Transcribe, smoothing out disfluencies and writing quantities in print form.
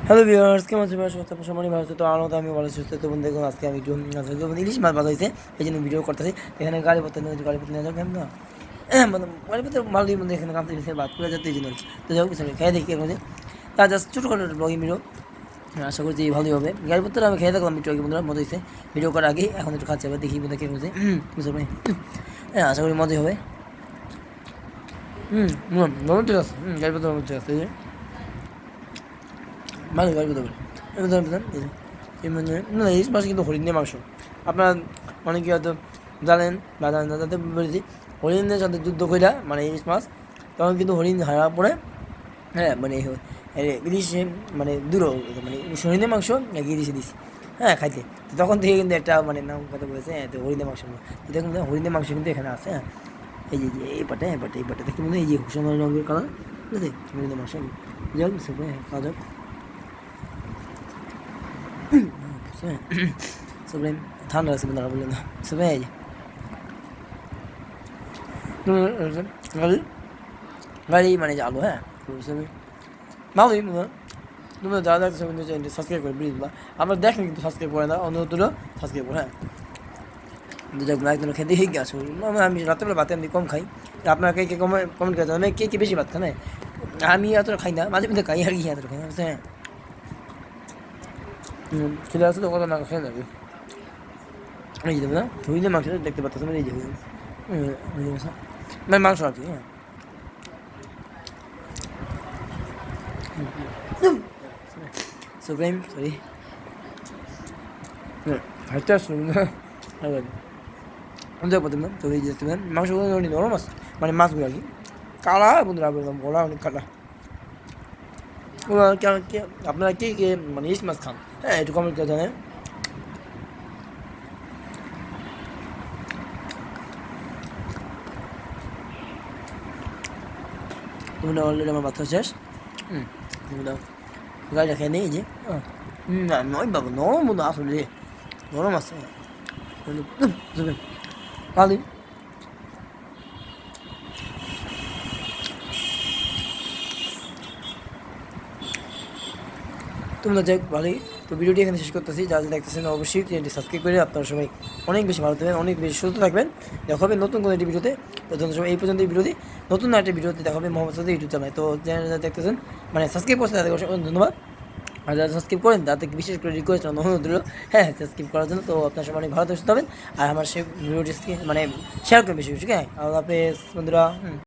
Hello viewers, কেমন আছেন? আপনার সবাই ভালো আছে? তো আনন্দ আমি ভালো সুস্থ। তো বন্ধু দেখুন, আজকে আমি একটু ইলিশ মাছ ভাজা হয়েছে, এই জন্য ভিডিও করতেছি। এখানে গাড়িপত্র নিয়ে যাবেন না, মানে গাড়িপত্র ভালোই মধ্যে এখানে কামতে গেছে, বাদ করে যাতে এই জন্য তো যাই হোক, খেয়ে দেখি এখন তা জাস্ট ছোটোখাটো ব্লগিং ভিডিও, আশা করছি ভালোই হবে। গাড়িপত্র আমি খেয়ে দেখলাম একটু আগে, বন্ধুরা মজা হয়েছে। ভিডিও করার আগে এখন একটু খাচ্ছে, এবার দেখি বন্ধু কেমন হয়েছে। বুঝতে পারি, হ্যাঁ আশা করি মজাই হবে। ঠিক আছে, গাড়িপত্র ঠিক আছে, ভালো গাড়িপত্র মানে না, ইলিশ মাছ কিন্তু হরিণের মাংস। আপনার অনেকে হয়তো জানেন বা জানেন না, যাতে বলেছি হরিণের সাথে যুদ্ধ কইরা মানে ইলিশ মাছ, তখন কিন্তু হরিণ হারা পড়ে। হ্যাঁ মানে ইলিশ মানে দূর মানে হরিণের মাংস নাকি ইলিশে দিছি, হ্যাঁ খাইতে। তো তখন থেকে কিন্তু একটা মানে নাম কথা বলেছে, হ্যাঁ তো হরিণের মাংস। দেখুন হরিণের মাংস কিন্তু এখানে আছে, হ্যাঁ এই যে এই পাটে দেখতে মনে হয় এই যে হুসেন রঙের কালার, ঠিক আছে হরিণের মাংস। যাই হোক খাওয়া যাক। Sebenarnya ঠান্ডা আছে বন্ধুরা, বললেন না সেটাই গাড়ি গাড়ি মানে যে আলু, হ্যাঁ ভালোই বন্ধুরা। তোমরা যারা দেখতেছো কিন্তু চ্যানেলটি সাবস্ক্রাইব করে প্লিজ। আমরা দেখেন কিন্তু সাবস্ক্রাইব করে না, অন্য দুটো সাবস্ক্রাইব করে, হ্যাঁ কিন্তু যাক একজন খেতে হয়ে গেছে। আমি রাত্রেবেলা ভাতে আমি কম খাই, আপনারা কে কে কমেন্ট করে জানাবেন কে কে বেশি ভাত খান। আমি এতটা খাই না, মাঝে মধ্যে খাই আর কি, এতটা খাই না, হ্যাঁ ছেলে আছে তো কথা না খেয়ে যাবে। এই যে না হইলে মাংস দেখতে পাচ্ছেন, এই যে মানে মাংস আর কি, হ্যাঁ সুপ্রিম সরি হাঁটতে আসুন না দেখতে না। তো এই যে দেখতে মাংসগুলো নরম আছে, মানে মাছগুলো আর কি কালা, বন্ধুরা বললাম বলা অনেক কালা। আপনারা কে কে মানে ইলিশ মাছ খান, হ্যাঁ একটু কমেন্ট করে জানেন। তোমরা অলরেডি আমার বাচ্চা শেষ, তোমরা গাড়িটা খেয়ে নেই, এই যে না নয় বাবা নরম বন্ধু, আসলে নরম আছে ভালোই। তোমরা যাই ভালোই। তো ভিডিওটি এখানে শেষ করতেছি, যা যা দেখতেছেন অবশ্যই চ্যানেলটি সাবস্ক্রাইব করে আপনারা সবাই অনেক বেশি ভালো থাকবেন, অনেক বেশি সুস্থ থাকবেন। দেখা হবে নতুন কোনো একটি ভিডিওতে। তো সবাই এই পর্যন্ত এই ভিডিওটি, নতুন একটা ভিডিওতে দেখা হবে মোহাম্মদ সাথে ইউটিউব চ্যানেল। তো চ্যানেল যা দেখতেছেন মানে সাবস্ক্রাইব করছেন তাদেরকে অসংখ্য ধন্যবাদ। আর যারা সাবস্ক্রাইব করেন তাদেরকে বিশেষ করে রিকোয়েস্ট অনুরোধ রইল, হ্যাঁ সাবস্ক্রাইব করার জন্য। তো আপনার সবাই অনেক ভালো সুস্থ হবেন, আর আমার সেই ভিডিওটি মানে শেয়ার করবেন বেশি বেশি, হ্যাঁ আল্লাহ হাফেজ বন্ধুরা।